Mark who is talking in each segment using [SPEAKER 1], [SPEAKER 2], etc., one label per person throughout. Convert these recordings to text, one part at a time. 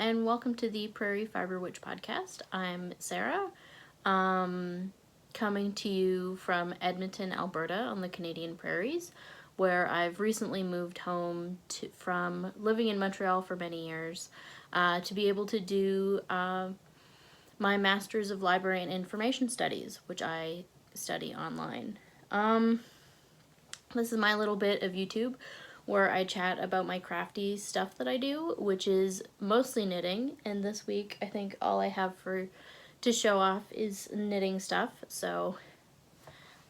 [SPEAKER 1] and welcome to the Prairie Fibre Witch podcast. I'm Sarah, coming to you from Edmonton, Alberta on the Canadian prairies, where I've recently moved home from living in Montreal for many years to be able to do my Master's of Library and Information Studies, which I study online. This is my little bit of YouTube where I chat about my crafty stuff that I do, which is mostly knitting, and this week I think all I have to show off is knitting stuff, so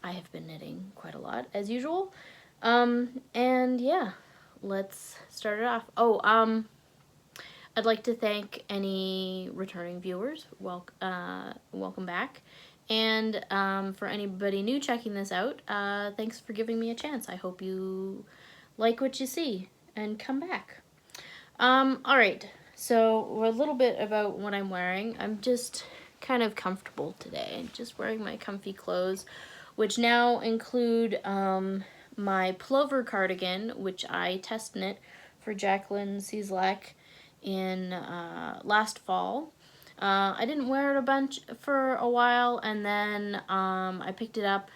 [SPEAKER 1] I have been knitting quite a lot as usual. And yeah, let's start it off. I'd like to thank any returning viewers. Welcome back. And for anybody new checking this out, thanks for giving me a chance. I hope you like what you see and come back. Alright, so a little bit about what I'm wearing. I'm just kind of comfortable today. Just wearing my comfy clothes, which now include my Plover cardigan, which I test knit for Jacqueline Cieslak in last fall. I didn't wear it a bunch for a while, and then I picked it up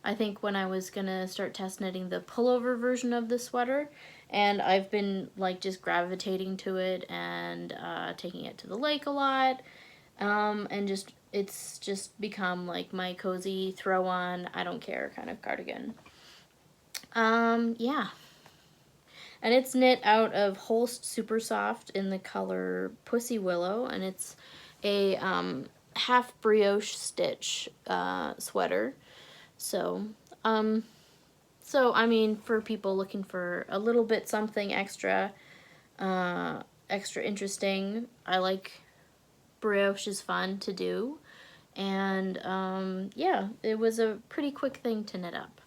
[SPEAKER 1] I think when I was gonna start test knitting the pullover version of the sweater, and I've been like just gravitating to it and taking it to the lake a lot, and it's just become like my cozy throw on, I don't care kind of cardigan. Yeah. And it's knit out of Holst Supersoft in the color Pussy Willow, and it's a half brioche stitch sweater. So I mean, for people looking for a little bit something extra interesting, I like brioche is fun to do, and yeah, it was a pretty quick thing to knit up.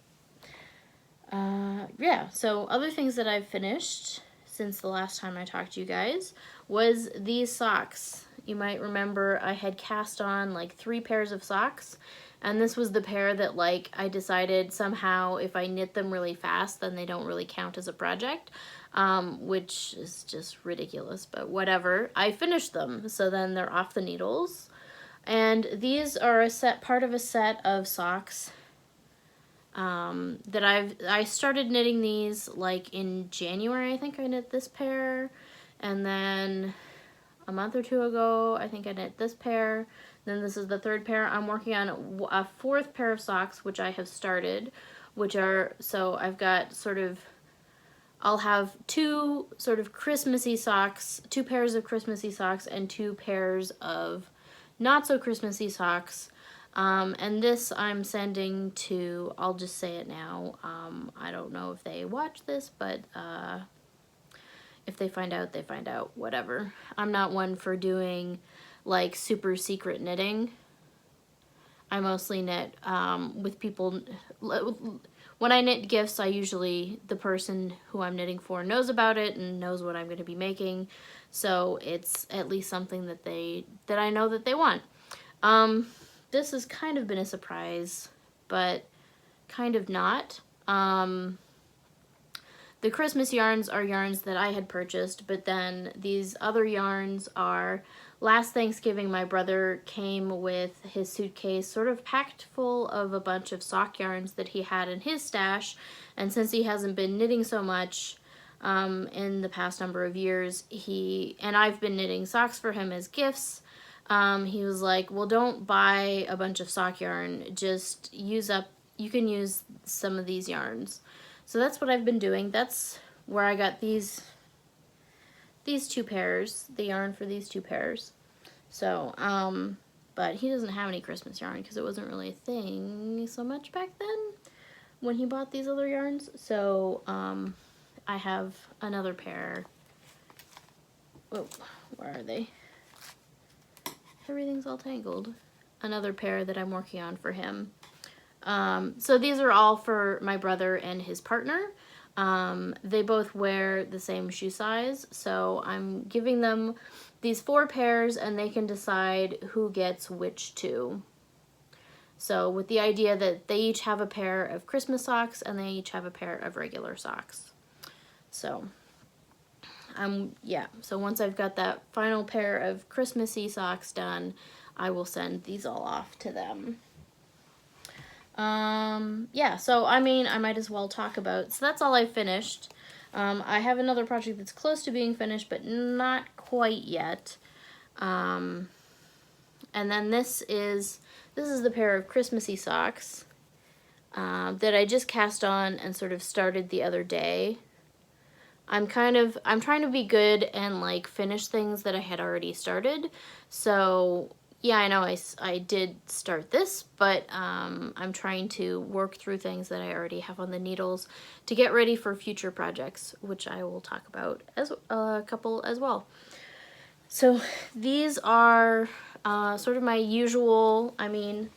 [SPEAKER 1] Yeah, so other things that I've finished since the last time I talked to you guys was these socks. You might remember I had cast on like 3 pairs of socks, and this was the pair that like I decided somehow if I knit them really fast then they don't really count as a project, which is just ridiculous, but whatever. I finished them, so then they're off the needles, and these are part of a set of socks that I started knitting these like in January. I think I knit this pair, and then a month or 2 ago I think I knit this pair. Then this is the 3rd pair. I'm working on a 4th pair of socks, which I have started, so I've got I'll have 2 sort of Christmassy socks, 2 pairs of Christmassy socks, and 2 pairs of not so Christmassy socks. And this I'm sending to, I'll just say it now, I don't know if they watch this, but if they find out, they find out, whatever. I'm not one for doing like super secret knitting. I mostly knit with people. When I knit gifts, the person who I'm knitting for knows about it and knows what I'm going to be making, so it's at least something that I know that they want. This has kind of been a surprise, but kind of not. The Christmas yarns are yarns that I had purchased, but then these other yarns are, last Thanksgiving my brother came with his suitcase sort of packed full of a bunch of sock yarns that he had in his stash, and since he hasn't been knitting so much in the past number of years, and I've been knitting socks for him as gifts, he was like, well, don't buy a bunch of sock yarn, just you can use some of these yarns. So that's what I've been doing. That's where I got these 2 pairs, the yarn for these 2 pairs. So, but he doesn't have any Christmas yarn because it wasn't really a thing so much back then when he bought these other yarns. So, I have another pair. Oh, where are they? Everything's all tangled. Another pair that I'm working on for him. So these are all for my brother and his partner. They both wear the same shoe size, so I'm giving them these 4 pairs and they can decide who gets which 2. So with the idea that they each have a pair of Christmas socks and they each have a pair of regular socks. So yeah, so once I've got that final pair of Christmassy socks done, I will send these all off to them. Yeah, so I mean, I might as well talk about, so that's all I finished. I have another project that's close to being finished, but not quite yet. And then this is the pair of Christmassy socks that I just cast on and sort of started the other day. I'm trying to be good and like finish things that I had already started. So yeah, I know I did start this, but I'm trying to work through things that I already have on the needles to get ready for future projects, which I will talk about as a couple as well. So these are sort of my usual, I mean,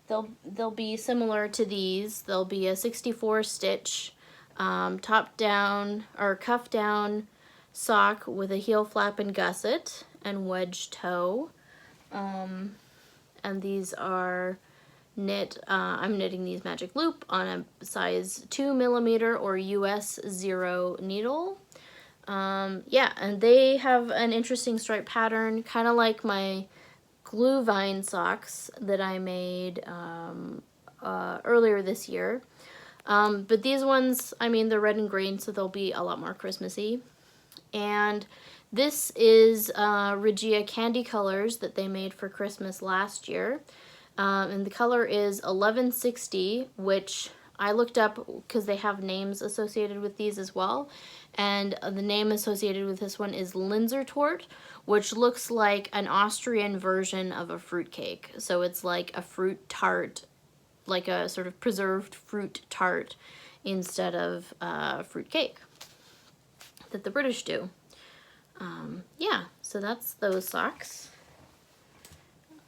[SPEAKER 1] they'll be similar to these. They'll be a 64 stitch top down or cuff down sock with a heel flap and gusset and wedge toe. And these are I'm knitting these magic loop on a size 2mm or US 0 needle. Yeah, and they have an interesting stripe pattern, kind of like my glue vine socks that I made earlier this year. But these ones, I mean, they're red and green, so they'll be a lot more Christmassy. And this is Regia Candy Colors that they made for Christmas last year. And the color is 1160, which I looked up because they have names associated with these as well. And the name associated with this one is Linzertorte, which looks like an Austrian version of a fruitcake. So it's like a fruit tart, like a sort of preserved fruit tart instead of fruit cake that the British do. Yeah, so that's those socks.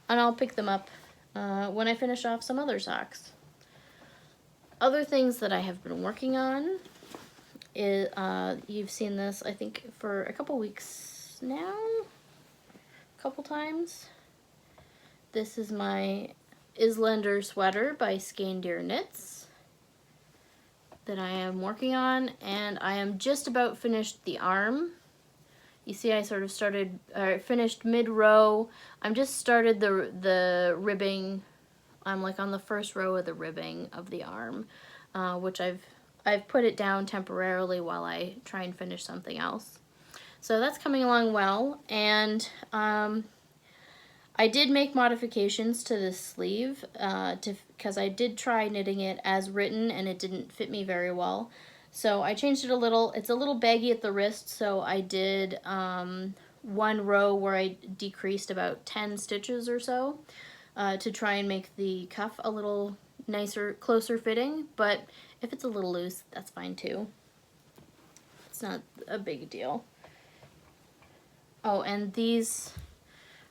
[SPEAKER 1] And I'll pick them up when I finish off some other socks. Other things that I have been working on is, you've seen this, I think, for a couple weeks now, a couple times. This is my Outlander Sweater by Skeindeer Knits that I am working on, and I am just about finished the arm. You see I sort of finished mid-row. I'm just started the ribbing. I'm like on the first row of the ribbing of the arm, which I've put it down temporarily while I try and finish something else. So that's coming along well, and I did make modifications to this sleeve because I did try knitting it as written and it didn't fit me very well. So I changed it a little. It's a little baggy at the wrist, so I did one row where I decreased about 10 stitches or so to try and make the cuff a little nicer, closer fitting, but if it's a little loose, that's fine too. It's not a big deal. Oh, and these,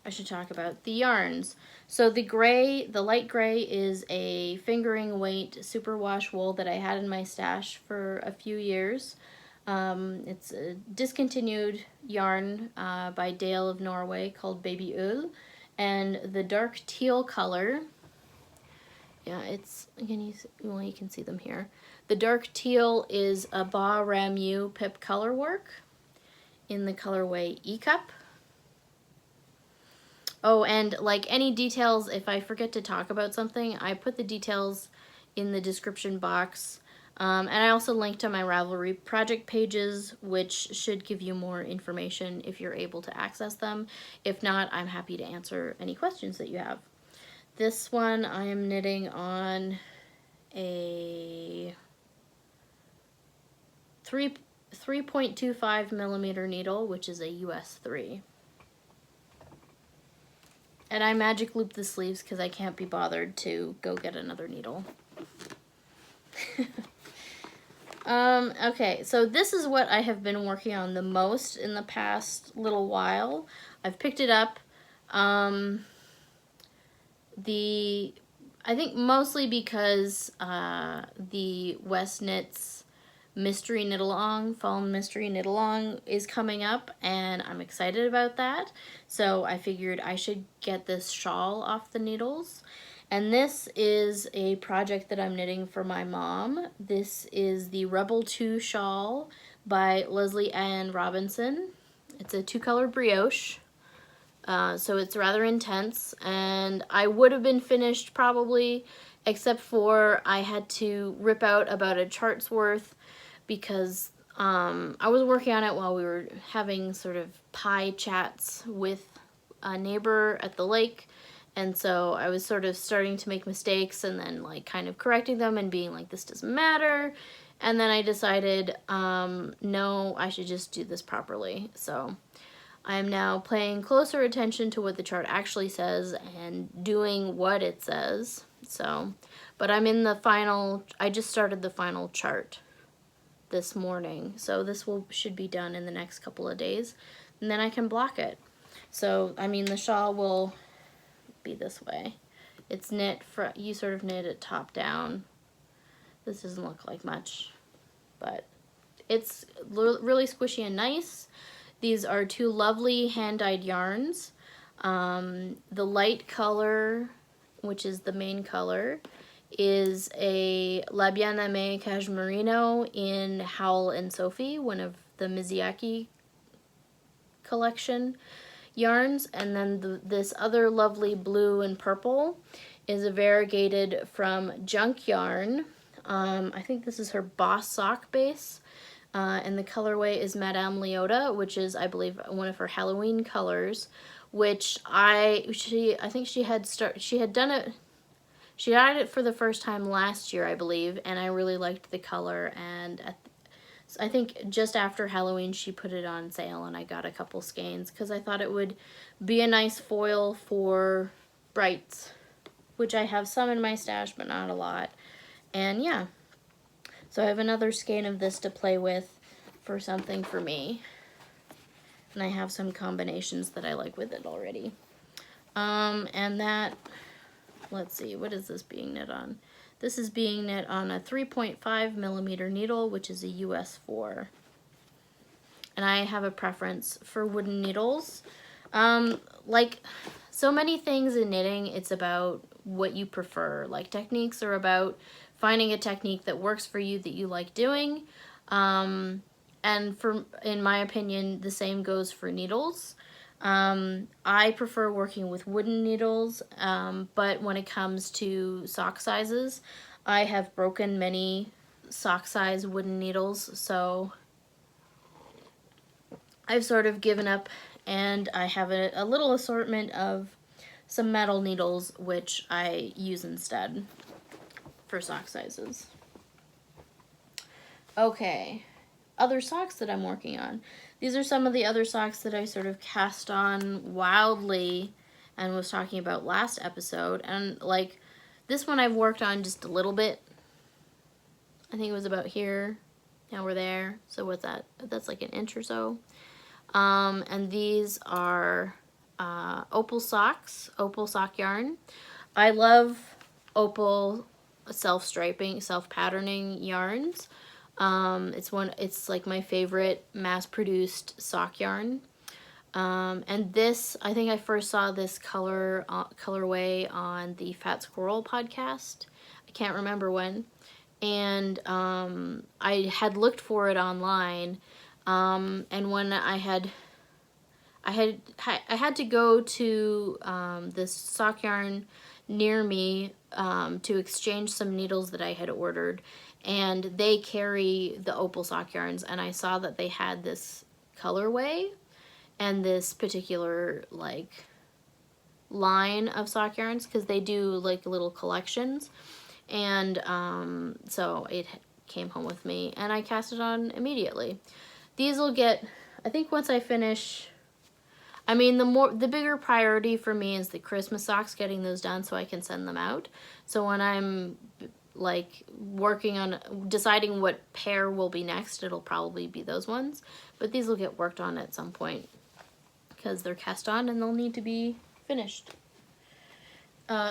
[SPEAKER 1] I should talk about the yarns. So the gray, the light gray is a fingering weight superwash wool that I had in my stash for a few years. It's a discontinued yarn by Dale of Norway called Baby Ull. And the dark teal color, yeah, it's, you can see them here. The dark teal is a Baa Ram Ewe Pipcolourwork in the colorway Eccup. Oh, and like any details, if I forget to talk about something, I put the details in the description box. And I also linked to my Ravelry project pages, which should give you more information if you're able to access them. If not, I'm happy to answer any questions that you have. This one I am knitting on a 3.25mm needle, which is a US 3. And I magic loop the sleeves because I can't be bothered to go get another needle. Okay, so this is what I have been working on the most in the past little while. I've picked it up. I think mostly because the West Knits Mystery Knit-Along, Fall Mystery Knit-Along is coming up, and I'm excited about that. So I figured I should get this shawl off the needles. And this is a project that I'm knitting for my mom. This is the Rebel 2 shawl by Lesley and Robinson. It's a 2-color brioche, so it's rather intense, and I would have been finished probably, except for I had to rip out about a chart's worth because I was working on it while we were having sort of pie chats with a neighbor at the lake, and so I was sort of starting to make mistakes and then like kind of correcting them and being like, this doesn't matter. And then I decided, no, I should just do this properly. So I am now paying closer attention to what the chart actually says and doing what it says. So, but I'm in the final, I just started the final chart this morning. So this should be done in the next couple of days, and then I can block it. So, I mean, the shawl will be this way. It's knit, you sort of knit it top down. This doesn't look like much, but it's really squishy and nice. These are 2 lovely hand-dyed yarns. The light color, which is the main color, is a La Bien Aimée Cashmerino in Howl and Sophie, one of the Mizuyaki collection yarns. And then this other lovely blue and purple is a variegated from Junkyarn. I think this is her Boss sock base, and the colorway is Madame Leota, which is, I believe, one of her Halloween colors, which I think she had done it. She dyed it for the first time last year, I believe, and I really liked the color. And I think just after Halloween, she put it on sale, and I got a couple skeins because I thought it would be a nice foil for brights, which I have some in my stash, but not a lot. And yeah, so I have another skein of this to play with for something for me. And I have some combinations that I like with it already. And that, let's see, what is this being knit on? This is being knit on a 3.5 millimeter needle, which is a US 4. And I have a preference for wooden needles. Like so many things in knitting, it's about what you prefer. Like techniques are about finding a technique that works for you, that you like doing. And in my opinion, the same goes for needles. I prefer working with wooden needles, but when it comes to sock sizes, I have broken many sock size wooden needles, so I've sort of given up, and I have a little assortment of some metal needles, which I use instead for sock sizes. Okay, other socks that I'm working on. These are some of the other socks that I sort of cast on wildly and was talking about last episode. And like this one I've worked on just a little bit. I think it was about here. Now we're there. So what's that? That's like an inch or so. And these are Opal socks, Opal sock yarn. I love Opal self-striping, self-patterning yarns. It's like my favorite mass-produced sock yarn. And this, I think I first saw this colorway on the Fat Squirrel podcast. I can't remember when. And I had looked for it online. And when I had to go to this sock yarn near me to exchange some needles that I had ordered, and they carry the Opal sock yarns, and I saw that they had this colorway and this particular like line of sock yarns, because they do like little collections, and so it came home with me and I cast it on immediately. These will get, I think once I finish, I mean the bigger priority for me is the Christmas socks, getting those done so I can send them out. So when I'm like working on deciding what pair will be next, it'll probably be those ones, but these will get worked on at some point because they're cast on and they'll need to be finished.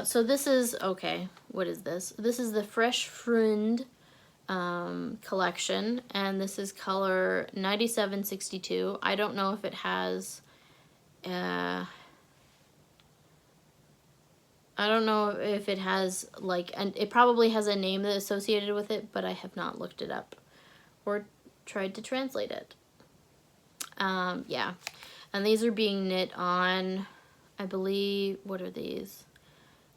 [SPEAKER 1] So this is, okay, what is this? This is the Freche Freunde collection, and this is color 9762. I don't know if it has I don't know if it has like, and it probably has a name that is associated with it, but I have not looked it up or tried to translate it. Yeah, and these are being knit on, I believe, what are these?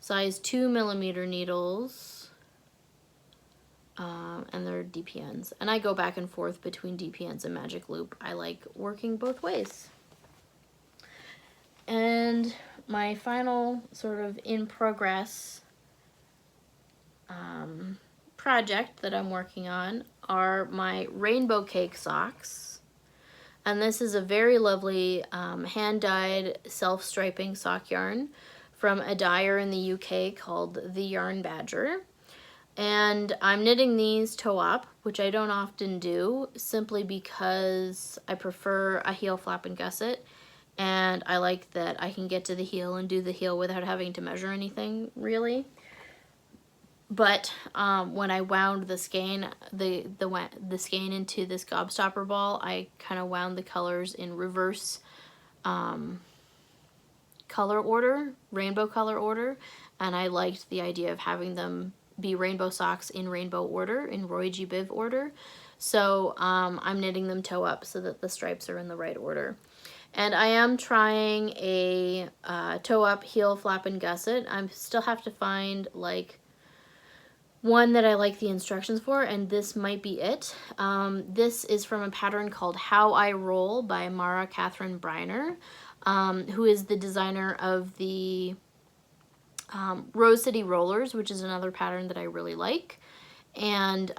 [SPEAKER 1] Size 2mm needles, and they're DPNs. And I go back and forth between DPNs and magic loop. I like working both ways. And my final sort of in progress project that I'm working on are my rainbow cake socks. And this is a very lovely hand-dyed self-striping sock yarn from a dyer in the UK called the Yarn Badger. And I'm knitting these toe-up, which I don't often do, simply because I prefer a heel flap and gusset, and I like that I can get to the heel and do the heel without having to measure anything, really. But when I wound the skein, the skein into this gobstopper ball, I kind of wound the colors in reverse color order, rainbow color order, and I liked the idea of having them be rainbow socks in rainbow order, in Roy G. Biv order. So I'm knitting them toe up so that the stripes are in the right order. And I am trying a toe up heel flap and gusset. I still have to find like one that I like the instructions for, and this might be it. This is from a pattern called How I Roll by Mara Catherine Bryner, who is the designer of the Rose City Rollers, which is another pattern that I really like. And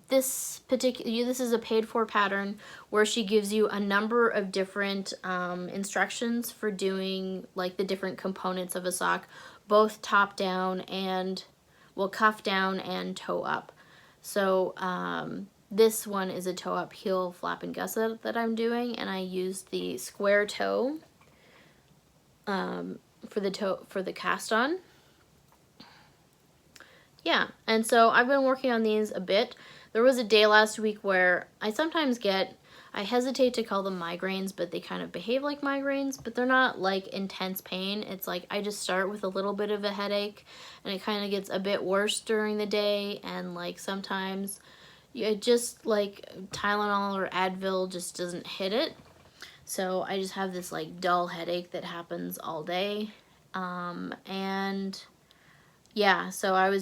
[SPEAKER 1] this is a paid-for pattern where she gives you a number of different instructions for doing like the different components of a sock, both top down and, well, cuff down and toe up. So this one is a toe up heel flap and gusset that I'm doing, and I used the square toe for the cast on. Yeah, and so I've been working on these a bit. There was a day last week where I sometimes get, I hesitate to call them migraines, but they kind of behave like migraines, but they're not like intense pain. It's like I just start with a little bit of a headache, and it kind of gets a bit worse during the day, and like sometimes just like Tylenol or Advil just doesn't hit it. So I just have this like dull headache that happens all day, and yeah, so I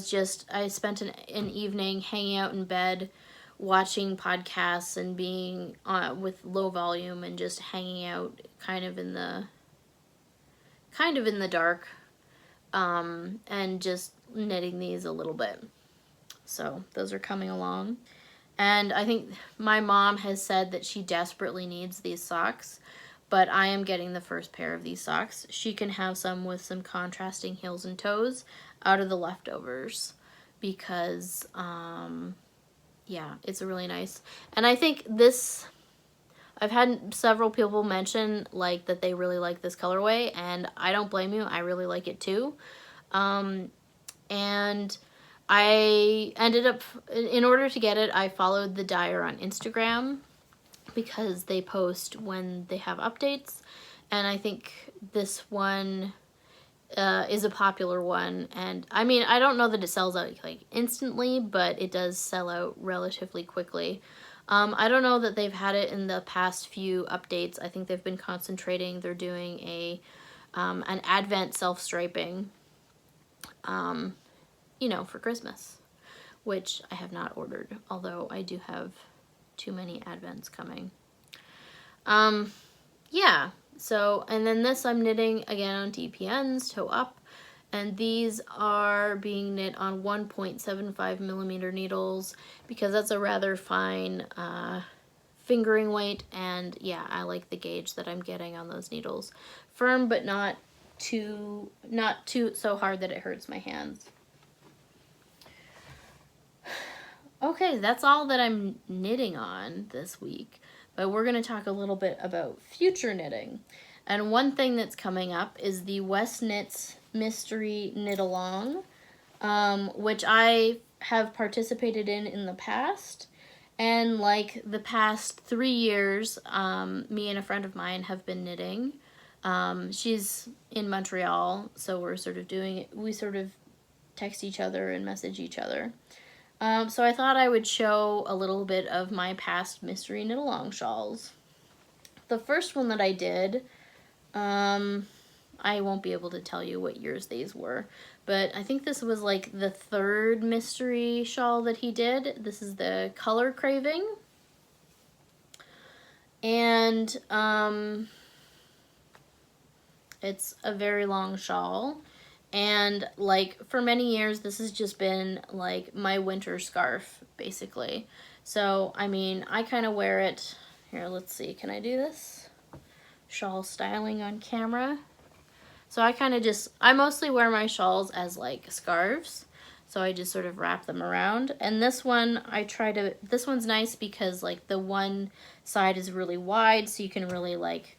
[SPEAKER 1] spent an evening hanging out in bed, watching podcasts and being with low volume and just hanging out kind of in the dark, and just knitting these a little bit. So those are coming along. And I think my mom has said that she desperately needs these socks, but I am getting the first pair of these socks. She can have some with some contrasting heels and toes out of the leftovers because, yeah, it's really nice. And I think this, I've had several people mention like that they really like this colorway, and I don't blame you. I really like it too. And I ended up, in order to get it, I followed the dyer on Instagram because they post when they have updates, and I think this one is a popular one. And I mean, I don't know that it sells out like instantly, but it does sell out relatively quickly. I don't know that they've had it in the past few updates. I think they've been concentrating. They're doing an Advent self-striping, you know, for Christmas, which I have not ordered, although I do have too many Advents coming. Yeah, so, and then this I'm knitting again on DPNs, toe up, and these are being knit on 1.75mm needles because that's a rather fine fingering weight, and yeah, I like the gauge that I'm getting on those needles. Firm, but not too so hard that it hurts my hands. Okay, that's all that I'm knitting on this week, but we're going to talk a little bit about future knitting. And one thing that's coming up is the West Knits Mystery Knit Along, which I have participated in the past. And like the past 3 years, me and a friend of mine have been knitting. She's in Montreal, so we're sort of doing it. We sort of text each other and message each other. So I thought I would show a little bit of my past mystery knit-along shawls. The first one that I did, I won't be able to tell you what years these were, but I think this was like the third mystery shawl that he did. This is the ColorCraving. And it's a very long shawl. And like for many years, this has just been like my winter scarf, basically. So, I mean, I kind of wear it. Here, let's see. Can I do this? Shawl styling on camera. So I mostly wear my shawls as like scarves. So I just sort of wrap them around. And this one, this one's nice because like the one side is really wide, so you can really like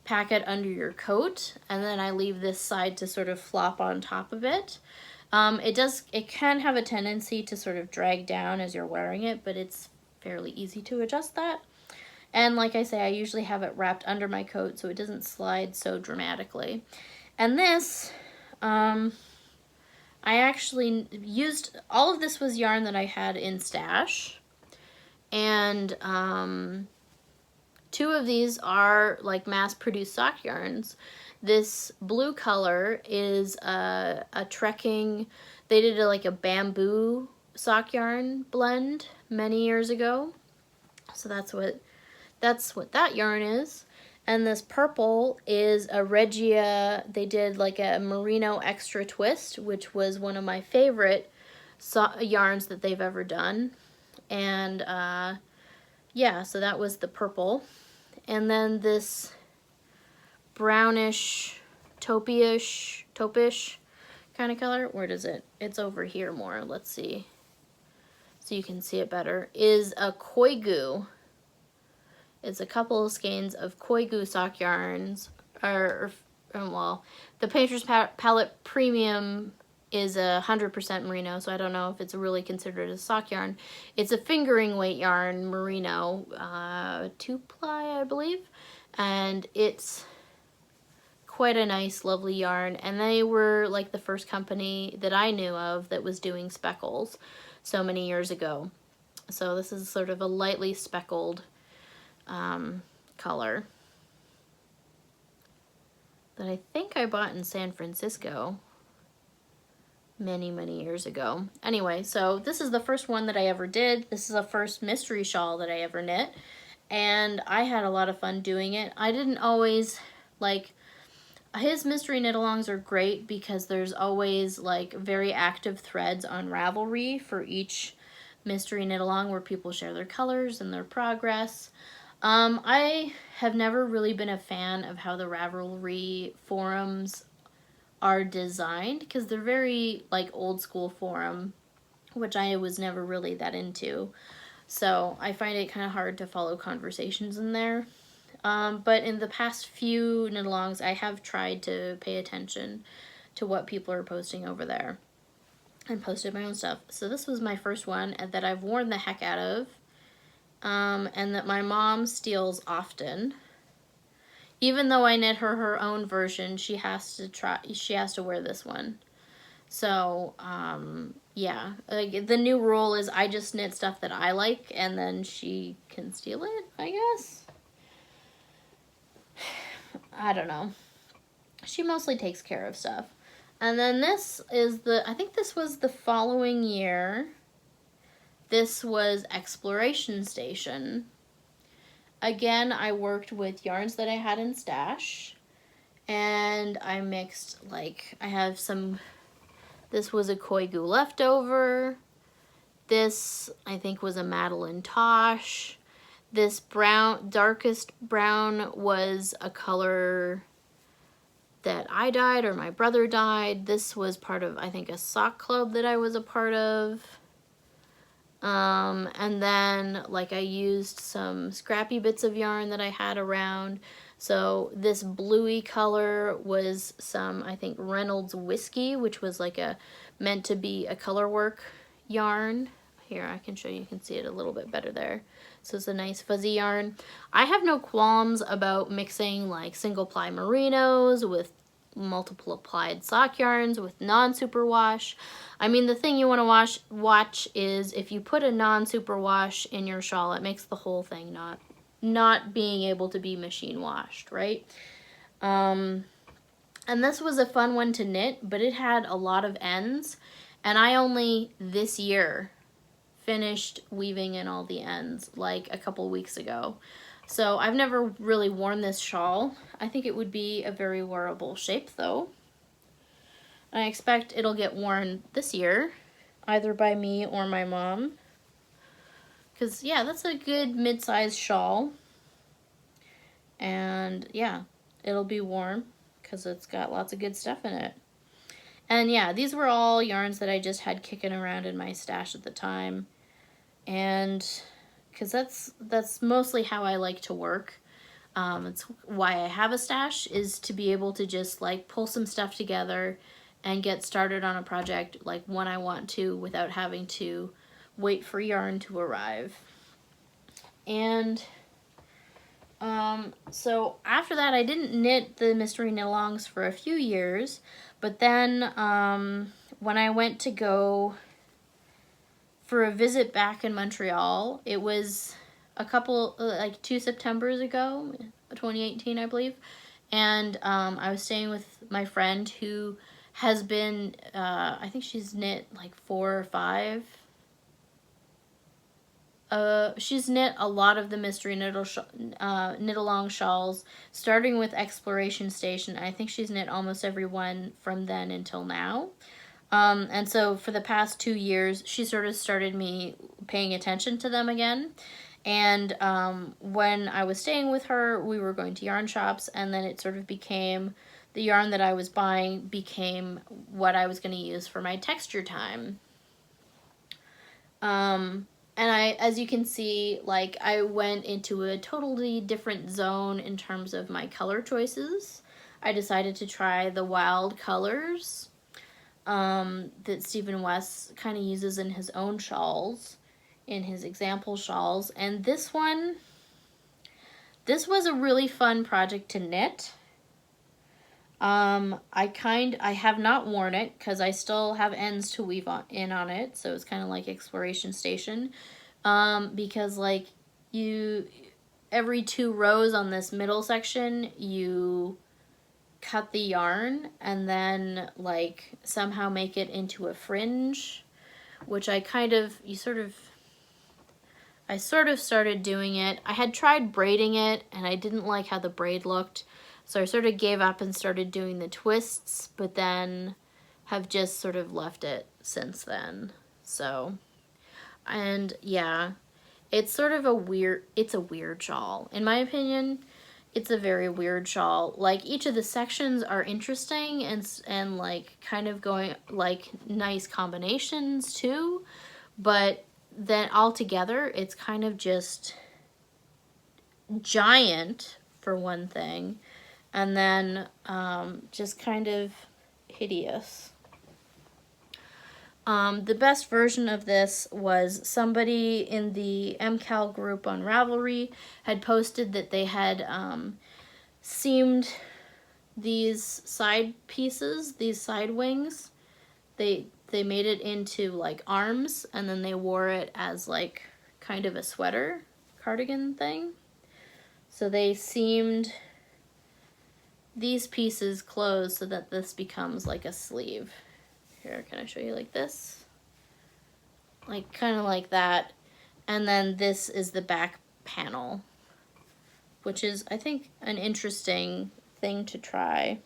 [SPEAKER 1] pack it under your coat, and then I leave this side to sort of flop on top of it. It can have a tendency to sort of drag down as you're wearing it, but it's fairly easy to adjust that. And like I say, I usually have it wrapped under my coat so it doesn't slide so dramatically. And this, I actually used, all of this was yarn that I had in stash, and two of these are like mass-produced sock yarns. This blue color is a trekking, they did like a bamboo sock yarn blend many years ago. So that's what that yarn is. And this purple is a Regia, they did like a merino extra twist, which was one of my favorite yarns that they've ever done. And yeah, so that was the purple. And then this brownish, taupish kind of color. Where does it? It's over here more. Let's see. So you can see it better. Is a Koigu. It's a couple of skeins of Koigu sock yarns. Well, the Painter's Palette Premium is 100% merino, so I don't know if it's really considered a sock yarn. It's a fingering weight yarn, merino, 2-ply, I believe, and it's quite a nice, lovely yarn. And they were like the first company that I knew of that was doing speckles so many years ago. So this is sort of a lightly speckled color that I think I bought in San Francisco many years ago. Anyway, so this is the first one that I ever did. This is the first mystery shawl that I ever knit, and I had a lot of fun doing it. I didn't always like, his mystery knit-alongs are great because there's always like very active threads on Ravelry for each mystery knit-along where people share their colors and their progress. I have never really been a fan of how the Ravelry forums are designed because they're very like old school forum, which I was never really that into. So I find it kind of hard to follow conversations in there. But in the past few knit-alongs, I have tried to pay attention to what people are posting over there and posted my own stuff. So this was my first one that I've worn the heck out of, and that my mom steals often. Even though I knit her own version, she has to wear this one. So, yeah, like the new rule is I just knit stuff that I like, and then she can steal it, I guess. I don't know. She mostly takes care of stuff. And then this is I think this was the following year. This was Exploration Station. Again, I worked with yarns that I had in stash, and I mixed, like, I have some, this was a Koigu leftover, this, I think, was a Madeline Tosh, this brown, darkest brown was a color that I dyed or my brother dyed. This was part of, I think, a sock club that I was a part of. And then like I used some scrappy bits of yarn that I had around. So this bluey color was some, I think, Reynolds Whiskey, which was like meant to be a ColorWork yarn. Here, I can show you, you can see it a little bit better there. So it's a nice fuzzy yarn. I have no qualms about mixing like single ply merinos with multiple applied sock yarns with non-superwash. I mean, the thing you want to watch is if you put a non-superwash in your shawl, it makes the whole thing not being able to be machine washed, right? And this was a fun one to knit, but it had a lot of ends, and I only this year finished weaving in all the ends, like a couple weeks ago. So I've never really worn this shawl. I think it would be a very wearable shape though. I expect it'll get worn this year, either by me or my mom. Because yeah, that's a good mid-sized shawl. And yeah, it'll be worn because it's got lots of good stuff in it. And yeah, these were all yarns that I just had kicking around in my stash at the time. And because that's mostly how I like to work. It's why I have a stash, is to be able to just like pull some stuff together and get started on a project like when I want to without having to wait for yarn to arrive. And so after that, I didn't knit the mystery knit-alongs for a few years, but then when I went to go for a visit back in Montreal, it was a couple, like 2 Septembers ago, 2018, I believe, and I was staying with my friend who has been, I think she's knit like 4 or 5. She's knit a lot of the mystery knit-along shawls, starting with Exploration Station. I think she's knit almost every one from then until now. And so for the past 2 years, she sort of started me paying attention to them again. And when I was staying with her, we were going to yarn shops, and then it sort of became, the yarn that I was buying became what I was going to use for my texture time. And as you can see, like, I went into a totally different zone in terms of my color choices. I decided to try the wild colors that Stephen West kind of uses in his own shawls, in his example shawls. And this one, this was a really fun project to knit. I have not worn it because I still have ends to weave in on it, so it's kind of like Exploration Station, because like every 2 rows on this middle section, you cut the yarn and then like somehow make it into a fringe, which I sort of started doing it. I had tried braiding it and I didn't like how the braid looked, so I sort of gave up and started doing the twists, but then have just sort of left it since then. So, and yeah, it's sort of it's a weird shawl. In my opinion, it's a very weird shawl. Like, each of the sections are interesting and like kind of going like nice combinations too, but then all together it's kind of just giant for one thing, and then just kind of hideous. The best version of this was somebody in the MCAL group on Ravelry had posted that they had seamed these side pieces, these side wings. They made it into like arms, and then they wore it as like kind of a sweater cardigan thing. So they seamed these pieces closed so that this becomes like a sleeve. Here, can I show you like this? Like, kind of like that. And then this is the back panel, which is, I think, an interesting thing to try.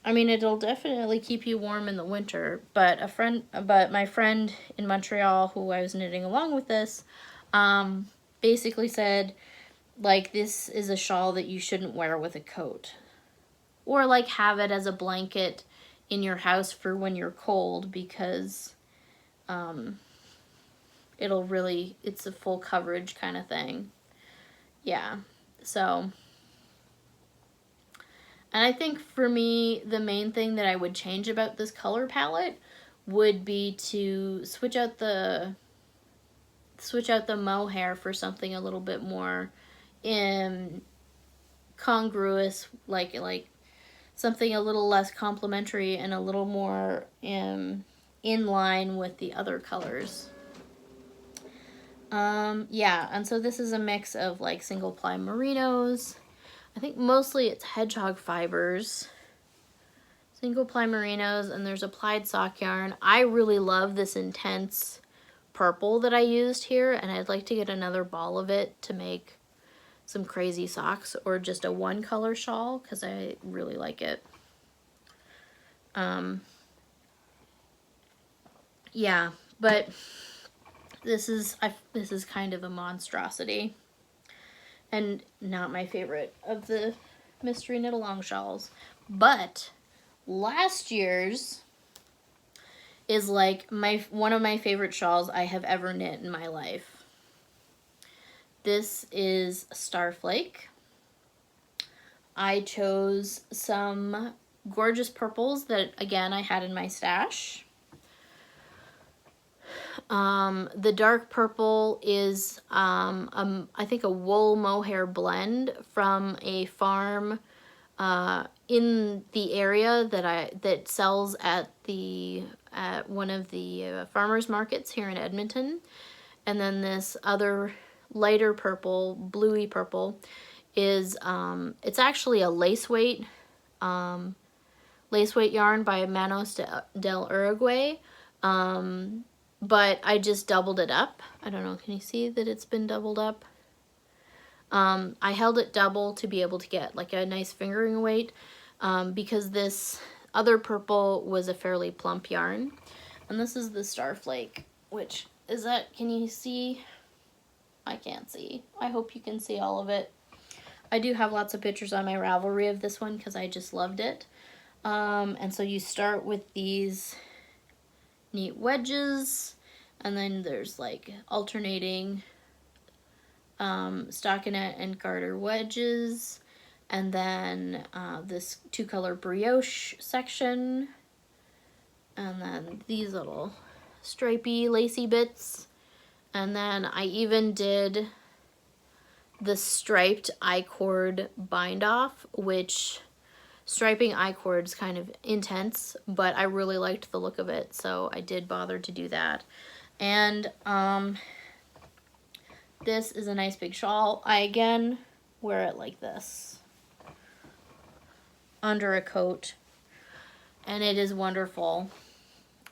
[SPEAKER 1] I mean, it'll definitely keep you warm in the winter, but my friend in Montreal, who I was knitting along with this, basically said, like, this is a shawl that you shouldn't wear with a coat. Or, like, have it as a blanket in your house for when you're cold, because it's a full coverage kind of thing. Yeah, so, and I think for me, the main thing that I would change about this color palette would be to switch out the mohair for something a little bit more congruous, like something a little less complementary and a little more in line with the other colors. Yeah, and so this is a mix of like single ply merinos. I think mostly it's hedgehog fibers, single ply merinos, and there's applied sock yarn. I really love this intense purple that I used here, and I'd like to get another ball of it to make some crazy socks or just a one color shawl because I really like it. Yeah, but this is kind of a monstrosity and not my favorite of the mystery knit along shawls. But last year's is like one of my favorite shawls I have ever knit in my life. This is Star Flake. I chose some gorgeous purples that, again, I had in my stash. The dark purple is, I think, a wool mohair blend from a farm in the area that sells at one of the farmers markets here in Edmonton. And then this other lighter purple, bluey purple, is it's actually a lace weight yarn by Manos del Uruguay. But I just doubled it up. I don't know, can you see that it's been doubled up? I held it double to be able to get like a nice fingering weight because this other purple was a fairly plump yarn. And this is the Star Flake, which is that, can you see? I can't see. I hope you can see all of it. I do have lots of pictures on my Ravelry of this one because I just loved it. And so you start with these neat wedges, and then there's like alternating stockinette and garter wedges, and then this 2-color brioche section, and then these little stripy lacy bits, and then I even did the striped I-cord bind off, which striping I-cord is kind of intense, but I really liked the look of it, so I did bother to do that. And this is a nice big shawl. I again wear it like this under a coat, and it is wonderful.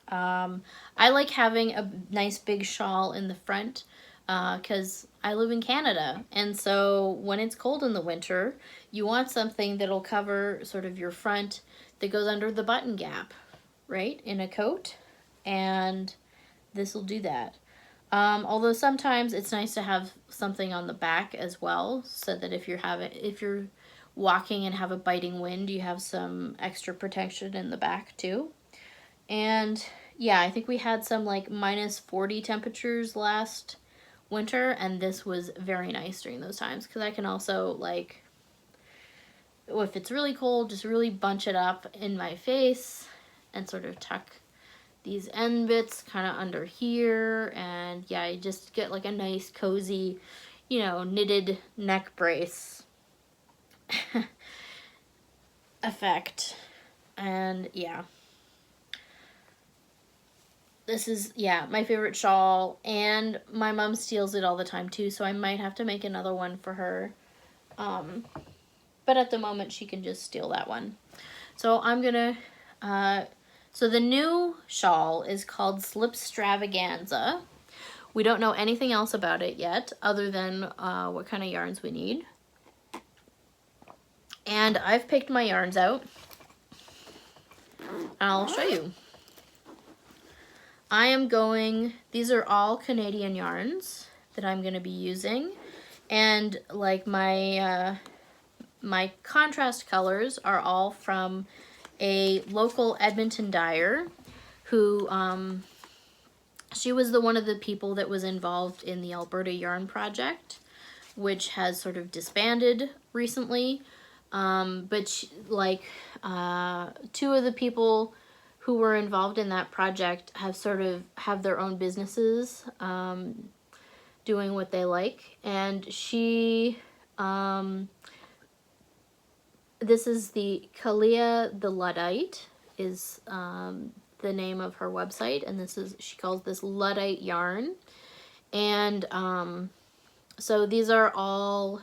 [SPEAKER 1] I like having a nice big shawl in the front because I live in Canada, and so when it's cold in the winter, you want something that'll cover sort of your front that goes under the button gap, right, in a coat, and this will do that. Although sometimes it's nice to have something on the back as well, so that if you're walking and have a biting wind, you have some extra protection in the back too. And yeah, I think we had some like -40 temperatures last winter, and this was very nice during those times because I can also, like, if it's really cold, just really bunch it up in my face and sort of tuck these end bits kind of under here, and yeah, you just get like a nice cozy, you know, knitted neck brace effect. And yeah, this is, yeah, my favorite shawl, and my mom steals it all the time too, so I might have to make another one for her. But at the moment she can just steal that one. So I'm gonna, so the new shawl is called Slipstravaganza. We don't know anything else about it yet, other than what kind of yarns we need. And I've picked my yarns out. I'll show you. These are all Canadian yarns that I'm going to be using. And like my contrast colors are all from a local Edmonton dyer who, she was one of the people that was involved in the Alberta Yarn Project, which has sort of disbanded recently. But two of the people who were involved in that project have their own businesses, doing what they like. And she this is the Kalia the Luddite is the name of her website, and this is, she calls this Luddite yarn. And so these are all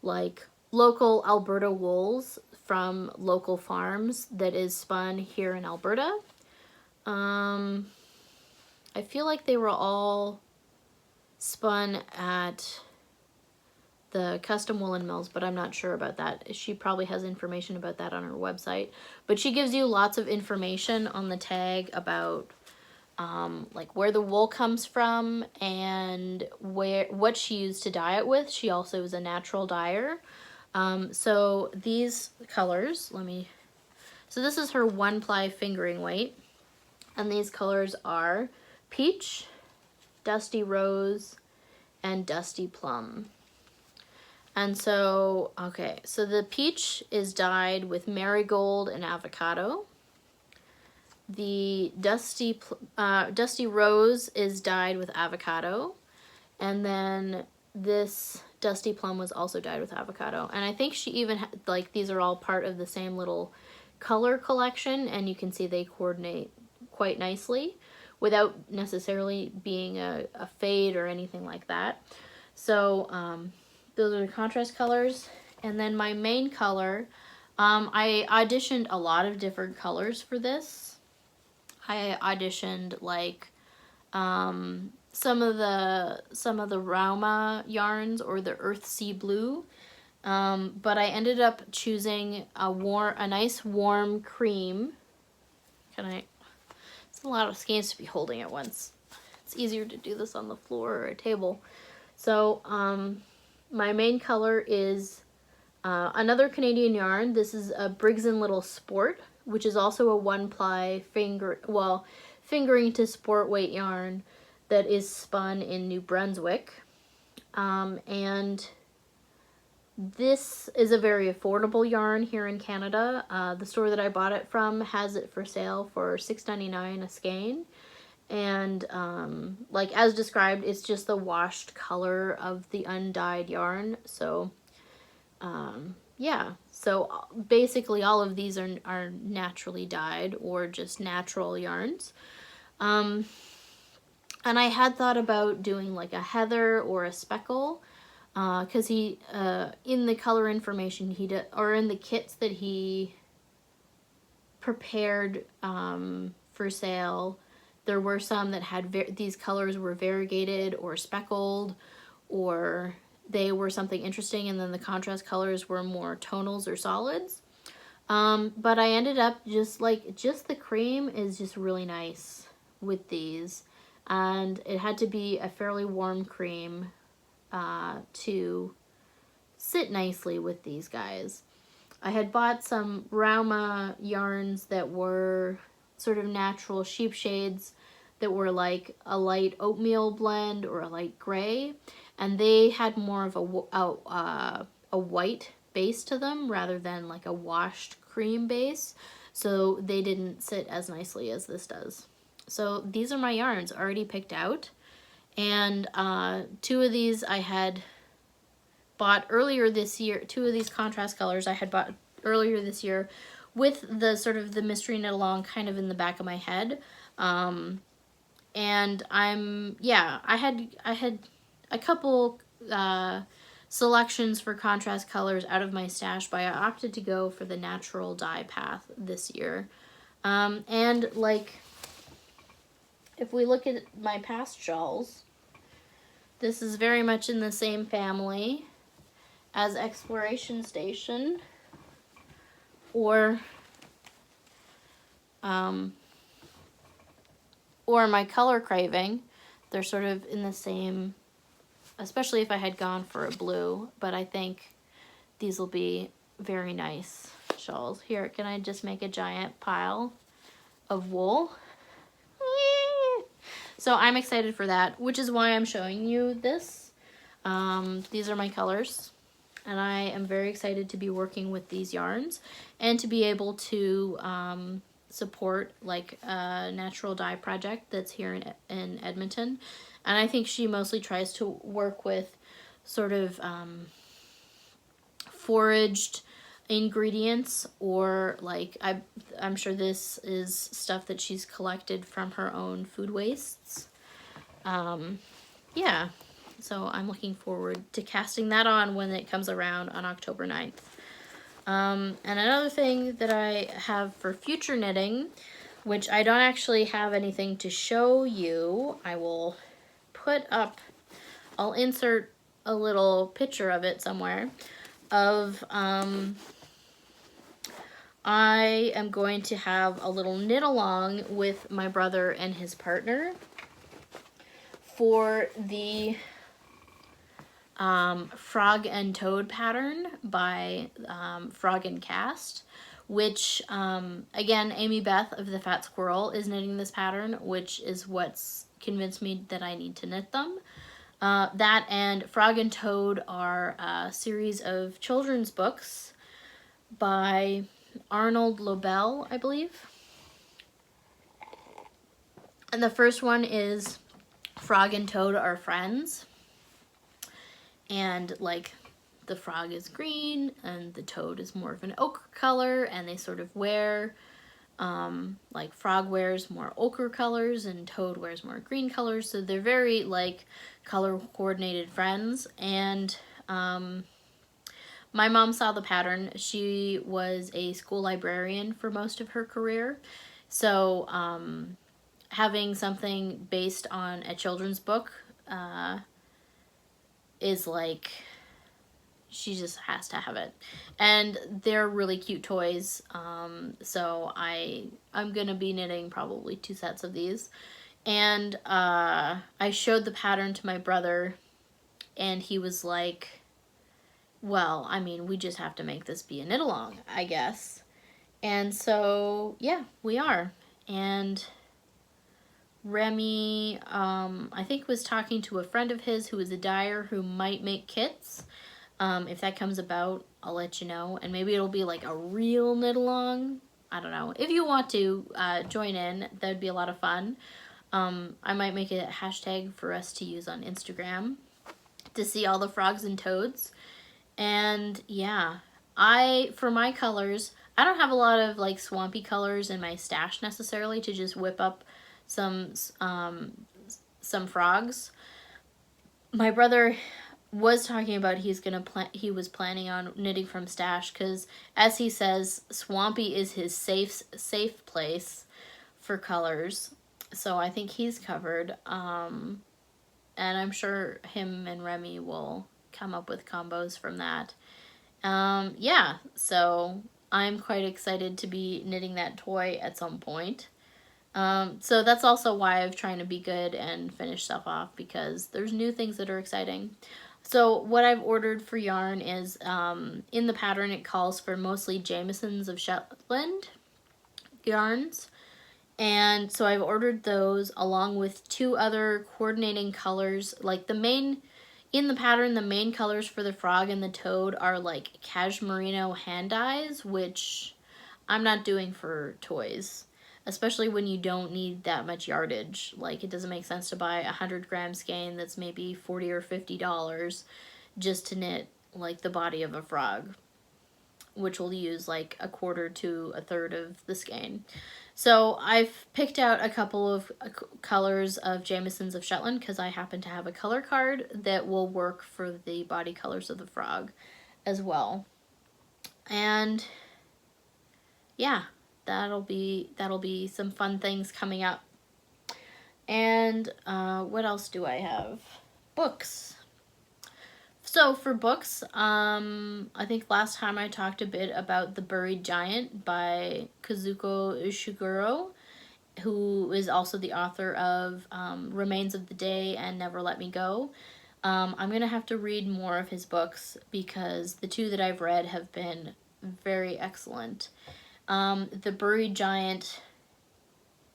[SPEAKER 1] like local Alberta wools from local farms that is spun here in Alberta. I feel like they were all spun at the custom woolen mills, but I'm not sure about that. She probably has information about that on her website. But she gives you lots of information on the tag about like where the wool comes from and what she used to dye it with. She also is a natural dyer. So these colors, so this is her 1-ply fingering weight, and these colors are peach, dusty rose, and dusty plum. And so, okay, so the peach is dyed with marigold and avocado. The dusty rose is dyed with avocado. And then this dusty plum was also dyed with avocado. And I think she even had, like, these are all part of the same little color collection, and you can see they coordinate quite nicely without necessarily being a fade or anything like that. So, those are the contrast colors. And then my main color, I auditioned a lot of different colors for this. I auditioned like some of the Rauma yarns or the Earth Sea Blue, but I ended up choosing a nice warm cream. It's a lot of skeins to be holding at once. It's easier to do this on the floor or a table. So my main color is another Canadian yarn. This is a Briggs & Little Sport, which is also a 1-ply fingering to sport weight yarn that is spun in New Brunswick. And this is a very affordable yarn here in Canada. The store that I bought it from has it for sale for $6.99 a skein. And like as described, it's just the washed color of the undyed yarn. So yeah, so basically all of these are naturally dyed or just natural yarns. And I had thought about doing like a heather or a speckle, because he in the color information or in the kits that he prepared for sale, there were some that had these colors were variegated or speckled, or they were something interesting, and then the contrast colors were more tonals or solids. But I ended up just the cream is just really nice with these, and it had to be a fairly warm cream to sit nicely with these guys. I had bought some Rauma yarns that were sort of natural sheep shades that were like a light oatmeal blend or a light gray, and they had more of a white base to them rather than like a washed cream base, so they didn't sit as nicely as this does. So these are my yarns already picked out, and 2 of these I had bought earlier this year. 2 of these contrast colors I had bought earlier this year with the sort of the mystery knit along kind of in the back of my head. And I had a couple selections for contrast colors out of my stash, but I opted to go for the natural dye path this year. And like, if we look at my past shawls, this is very much in the same family as Exploration Station or my ColorCraving. They're sort of in the same, especially if I had gone for a blue, but I think these will be very nice shawls. Here, can I just make a giant pile of wool? So I'm excited for that, which is why I'm showing you this. These are my colors, and I am very excited to be working with these yarns and to be able to support like a natural dye project that's here in Edmonton. And I think she mostly tries to work with sort of foraged ingredients, or like I'm sure this is stuff that she's collected from her own food wastes. Yeah, so I'm looking forward to casting that on when it comes around on October 9th. And another thing that I have for future knitting, which I don't actually have anything to show you, I will put up, I'll insert a little picture of it somewhere, of I am going to have a little knit along with my brother and his partner for the Frog and Toad pattern by Frog and Cast, which again, Amy Beth of the Fat Squirrel is knitting this pattern, which is what's convinced me that I need to knit them. That and Frog and Toad are a series of children's books by Arnold Lobel, I believe. And the first one is Frog and Toad Are Friends. And like the frog is green and the toad is more of an ochre color, and they sort of wear, like frog wears more ochre colors and toad wears more green colors. So they're very like color coordinated friends. And my mom saw the pattern. She was a school librarian for most of her career. So having something based on a children's book is like, she just has to have it. And they're really cute toys. So I'm gonna be knitting probably 2 sets of these. And I showed the pattern to my brother, and he was like, well, I mean, we just have to make this be a knit along, I guess. And so, yeah, we are. And Remy, I think, was talking to a friend of his who is a dyer who might make kits. If that comes about, I'll let you know. And maybe it'll be like a real knit along. I don't know. If you want to join in, that would be a lot of fun. I might make a hashtag for us to use on Instagram to see all the frogs and toads. And yeah, for my colors, I don't have a lot of like swampy colors in my stash necessarily to just whip up some frogs. My brother was talking about he was planning on knitting from stash, because as he says, swampy is his safe place for colors. So I think he's covered. And I'm sure him and Remy will come up with combos from that. Yeah, so I'm quite excited to be knitting that toy at some point. So that's also why I'm trying to be good and finish stuff off, because there's new things that are exciting. So what I've ordered for yarn is, in the pattern it calls for mostly Jamiesons of Shetland yarns. And so I've ordered those along with 2 other coordinating colors. Like in the pattern, the main colors for the frog and the toad are like Cashmerino hand dyes, which I'm not doing for toys. Especially when you don't need that much yardage. Like, it doesn't make sense to buy a 100-gram skein that's maybe $40 or $50 just to knit like the body of a frog, which will use like 1/4 to 1/3 of the skein. So I've picked out a couple of colors of Jamiesons of Shetland because I happen to have a color card that will work for the body colors of the frog as well. And yeah, that'll be some fun things coming up. And what else do I have? Books. So for books, I think last time I talked a bit about The Buried Giant by Kazuko Ishiguro, who is also the author of Remains of the Day and Never Let Me Go. I'm going to have to read more of his books because the 2 that I've read have been very excellent. The Buried Giant,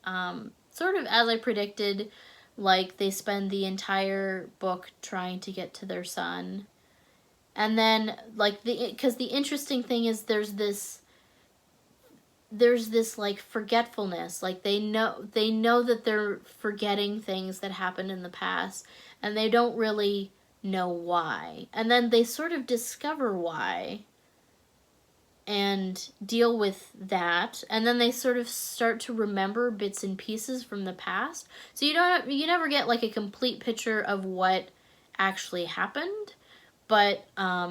[SPEAKER 1] sort of as I predicted, like they spend the entire book trying to get to their son. And then like because the interesting thing is there's this like forgetfulness. Like they know that they're forgetting things that happened in the past, and they don't really know why. And then they sort of discover why. and deal with that, and then they sort of start to remember bits and pieces from the past. So you never get like a complete picture of what actually happened, but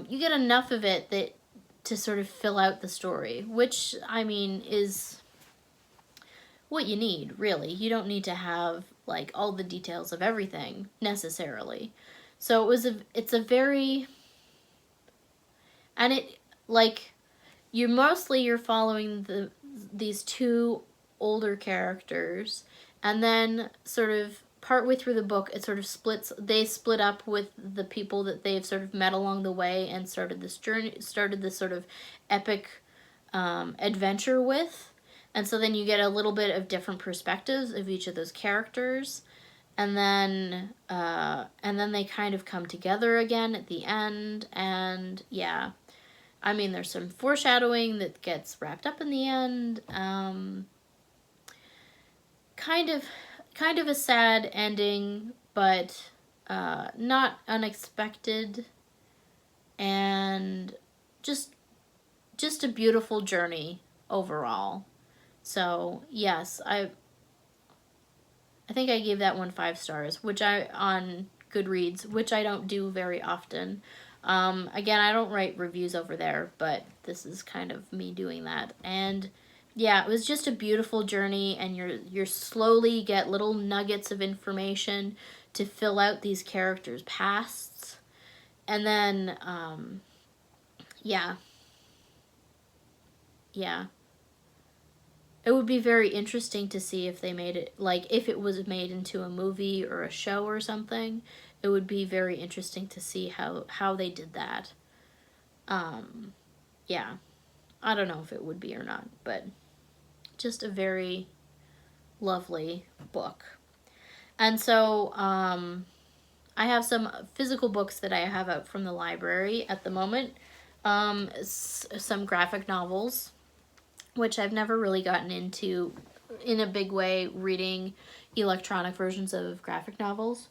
[SPEAKER 1] you get enough of it that to sort of fill out the story, which I mean is what you need, really. You don't need to have like all the details of everything necessarily. So it's a very, and it like you're following these two older characters, and then sort of partway through the book it sort of they split up with the people that they've sort of met along the way and started this sort of epic adventure with. And so then you get a little bit of different perspectives of each of those characters, and then they kind of come together again at the end. And yeah, I mean, there's some foreshadowing that gets wrapped up in the end. Kind of a sad ending, but not unexpected, and just a beautiful journey overall. So yes, I think I gave that one 5 stars, which on Goodreads, which I don't do very often. Again, I don't write reviews over there, but this is kind of me doing that. And yeah, it was just a beautiful journey, and you're slowly get little nuggets of information to fill out these characters' pasts. And then yeah. It would be very interesting to see if they made it, like if it was made into a movie or a show or something. It would be very interesting to see how they did that. Yeah, I don't know if it would be or not, but just a very lovely book. And so I have some physical books that I have out from the library at the moment. Some graphic novels, which I've never really gotten into in a big way, reading electronic versions of graphic novels.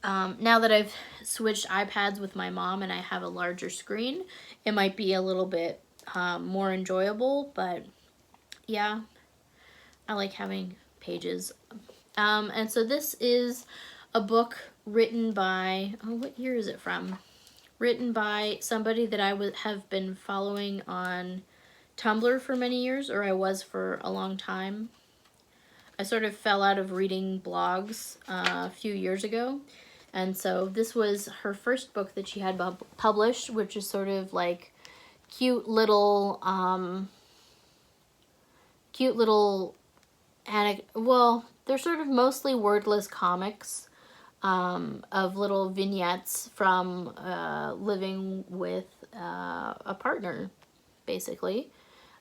[SPEAKER 1] Now that I've switched iPads with my mom and I have a larger screen, it might be a little bit more enjoyable, but yeah, I like having pages. And so this is a book written by, what year is it from? Written by somebody that I have been following on Tumblr for many years, or I was for a long time. I sort of fell out of reading blogs a few years ago, and so this was her first book that she had published, which is sort of like cute little, well, they're sort of mostly wordless comics. Of little vignettes from living with a partner, basically.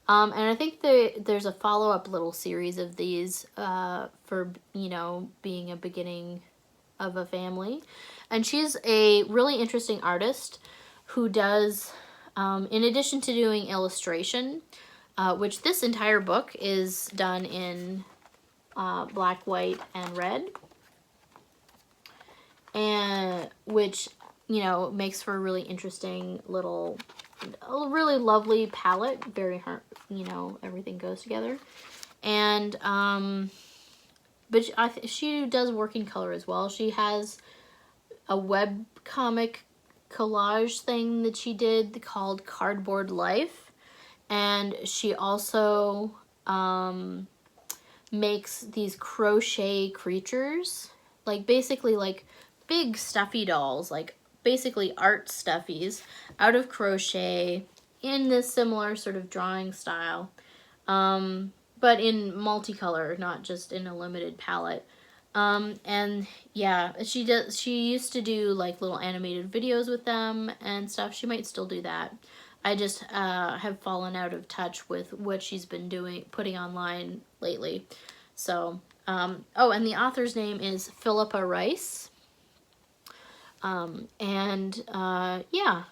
[SPEAKER 1] And I think there's a follow-up little series of these for, being a beginning of a family. And she's a really interesting artist who does, in addition to doing illustration, which this entire book is done in black, white, and red. And which, makes for a really interesting a really lovely palette. Very hard, everything goes together. And, but she does work in color as well. She has a web comic collage thing that she did called Cardboard Life. And she also, makes these crochet creatures, like basically like big stuffy dolls, like basically art stuffies out of crochet in this similar sort of drawing style, but in multicolor, not just in a limited palette. And yeah, she used to do like little animated videos with them and stuff. She might still do that. I just have fallen out of touch with what she's been putting online lately. So, and the author's name is Philippa Rice. Yeah,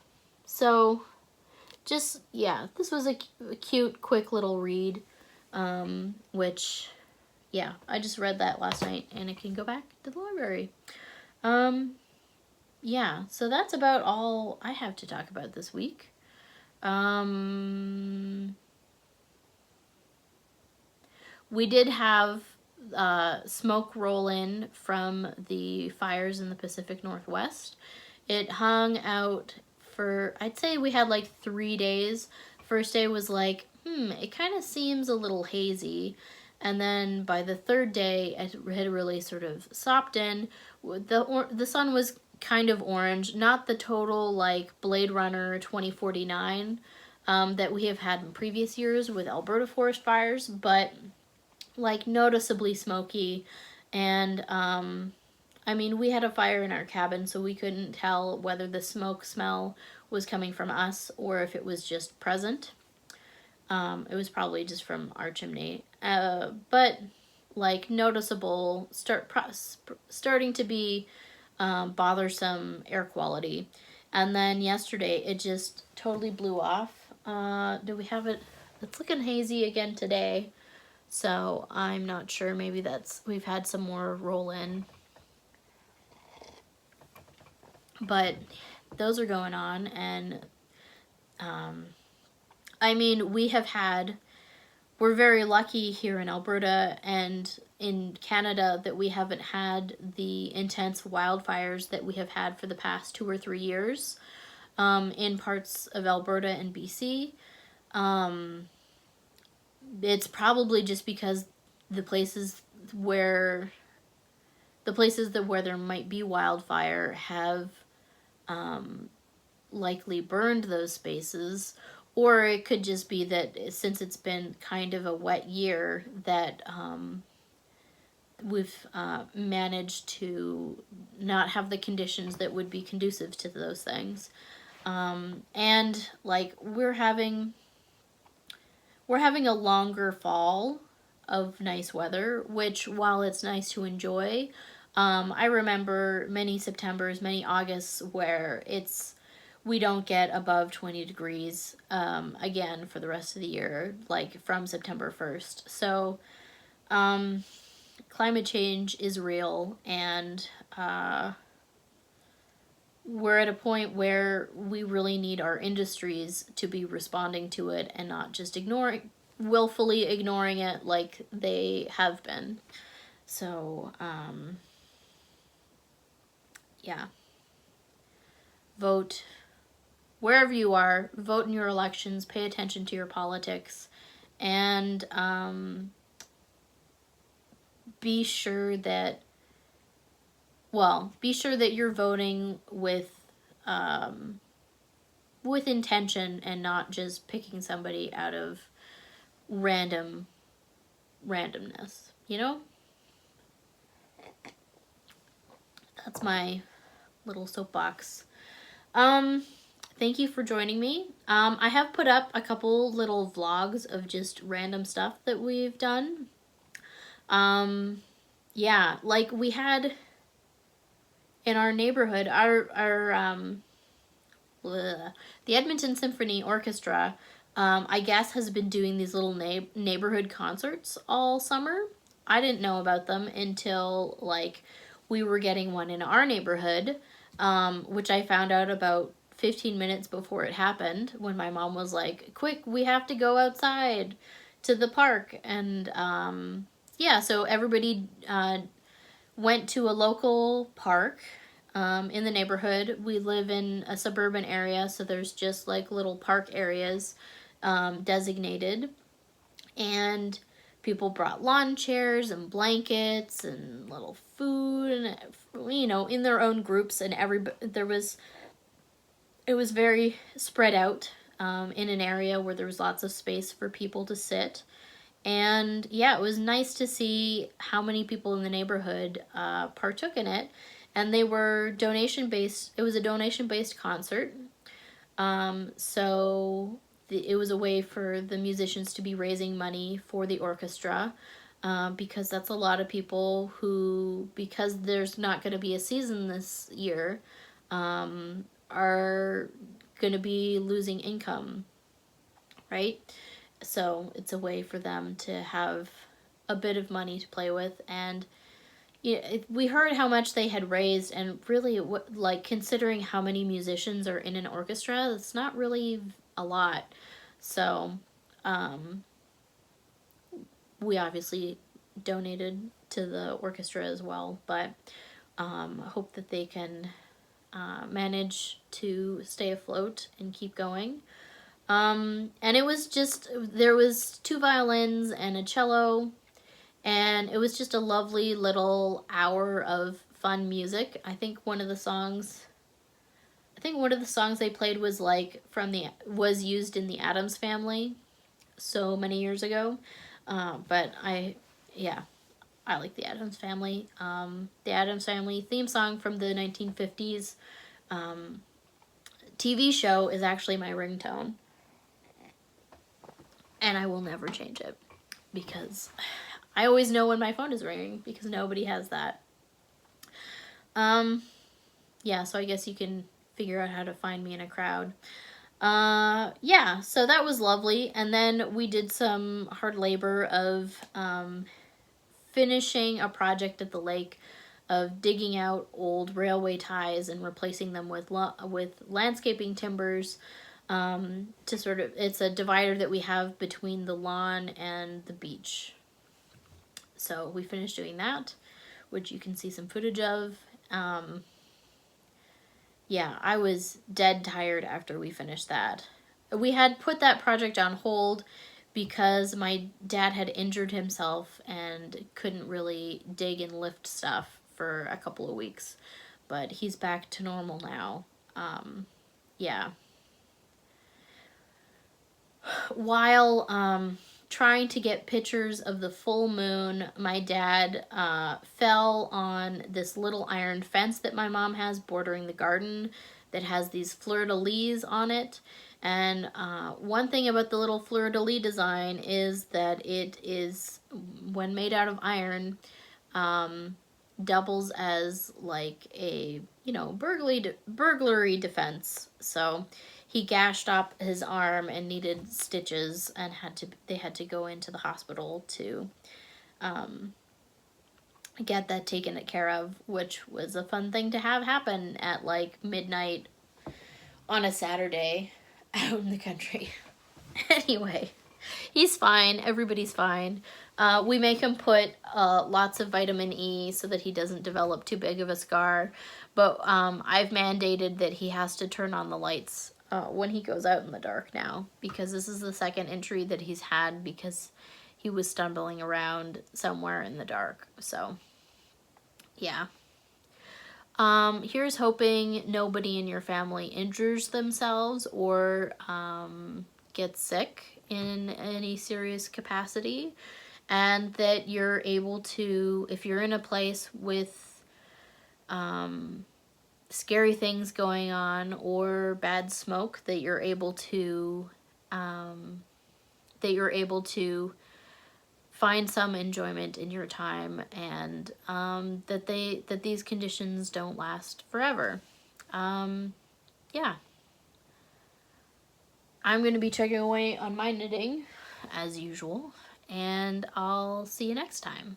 [SPEAKER 1] so just, yeah, this was a cute, quick little read, which, yeah, I just read that last night and I can go back to the library. yeah, so that's about all I have to talk about this week. We did have smoke roll in from the fires in the Pacific Northwest. It hung out for, I'd say we had like 3 days. First day was like, it kind of seems a little hazy. And then by the third day, it had really sort of sopped in. The sun was kind of orange, not the total like Blade Runner 2049 that we have had in previous years with Alberta forest fires, but like noticeably smoky. And I mean, we had a fire in our cabin, so we couldn't tell whether the smoke smell was coming from us or if it was just present. It was probably just from our chimney, but like noticeable starting to be bothersome air quality. And then yesterday it just totally blew off. Do we have it? It's looking hazy again today. So I'm not sure, maybe we've had some more roll in. But those are going on, and I mean, we're very lucky here in Alberta and in Canada that we haven't had the intense wildfires that we have had for the past 2 or 3 years in parts of Alberta and BC. It's probably just because the places where there might be wildfire have likely burned those spaces, or it could just be that since it's been kind of a wet year that we've managed to not have the conditions that would be conducive to those things. And like we're having a longer fall of nice weather, which while it's nice to enjoy, I remember many Septembers, many Augusts where we don't get above 20 degrees again for the rest of the year, like from September 1st. So climate change is real, and we're at a point where we really need our industries to be responding to it and not just willfully ignoring it like they have been. So, yeah. Vote wherever you are, vote in your elections, pay attention to your politics, and be sure that you're voting with intention and not just picking somebody out of randomness, you know? That's my little soapbox. Thank you for joining me. I have put up a couple little vlogs of just random stuff that we've done. Yeah, like we had in our neighborhood, the Edmonton Symphony Orchestra, I guess, has been doing these little neighborhood concerts all summer. I didn't know about them until like we were getting one in our neighborhood, which I found out about 15 minutes before it happened, when my mom was like, quick, we have to go outside to the park. And yeah, so everybody went to a local park in the neighborhood. We live in a suburban area, so there's just like little park areas designated. And people brought lawn chairs and blankets and little food, and in their own groups, and it was very spread out in an area where there was lots of space for people to sit. And yeah, it was nice to see how many people in the neighborhood partook in it. And they were donation-based. It was a donation-based concert. So it was a way for the musicians to be raising money for the orchestra, because that's a lot of people who, because there's not going to be a season this year, are going to be losing income, right? So it's a way for them to have a bit of money to play with. And we heard how much they had raised, and really, like, considering how many musicians are in an orchestra, it's not really a lot. So, we obviously donated to the orchestra as well, but hope that they can manage to stay afloat and keep going. And it was just, there was 2 violins and a cello, and it was just a lovely little hour of fun music. I think one of the songs they played was like was used in the Addams Family so many years ago. But I like the Addams Family. The Addams Family theme song from the 1950s TV show is actually my ringtone. And I will never change it, because I always know when my phone is ringing, because nobody has that. Yeah, so I guess you can figure out how to find me in a crowd. Yeah, so that was lovely. And then we did some hard labor of finishing a project at the lake of digging out old railway ties and replacing them with landscaping timbers. To sort of, it's a divider that we have between the lawn and the beach. So we finished doing that, which you can see some footage of. Yeah, I was dead tired after we finished that. We had put that project on hold because my dad had injured himself and couldn't really dig and lift stuff for a couple of weeks. But he's back to normal now. Yeah. While trying to get pictures of the full moon, my dad fell on this little iron fence that my mom has bordering the garden that has these fleur-de-lis on it. And one thing about the little fleur-de-lis design is that it is, when made out of iron, doubles as like a, burglary defense. So he gashed up his arm and needed stitches, and they had to go into the hospital to get that taken care of, which was a fun thing to have happen at like midnight on a Saturday out in the country. Anyway, he's fine. Everybody's fine. We make him put lots of vitamin E so that he doesn't develop too big of a scar. But I've mandated that he has to turn on the lights when he goes out in the dark now, because this is the second injury that he's had because he was stumbling around somewhere in the dark. So, yeah. Here's hoping nobody in your family injures themselves or gets sick in any serious capacity, and that you're able to, if you're in a place with scary things going on or bad smoke, that you're able to find some enjoyment in your time, and that these conditions don't last forever. Yeah. I'm going to be checking away on my knitting as usual, and I'll see you next time.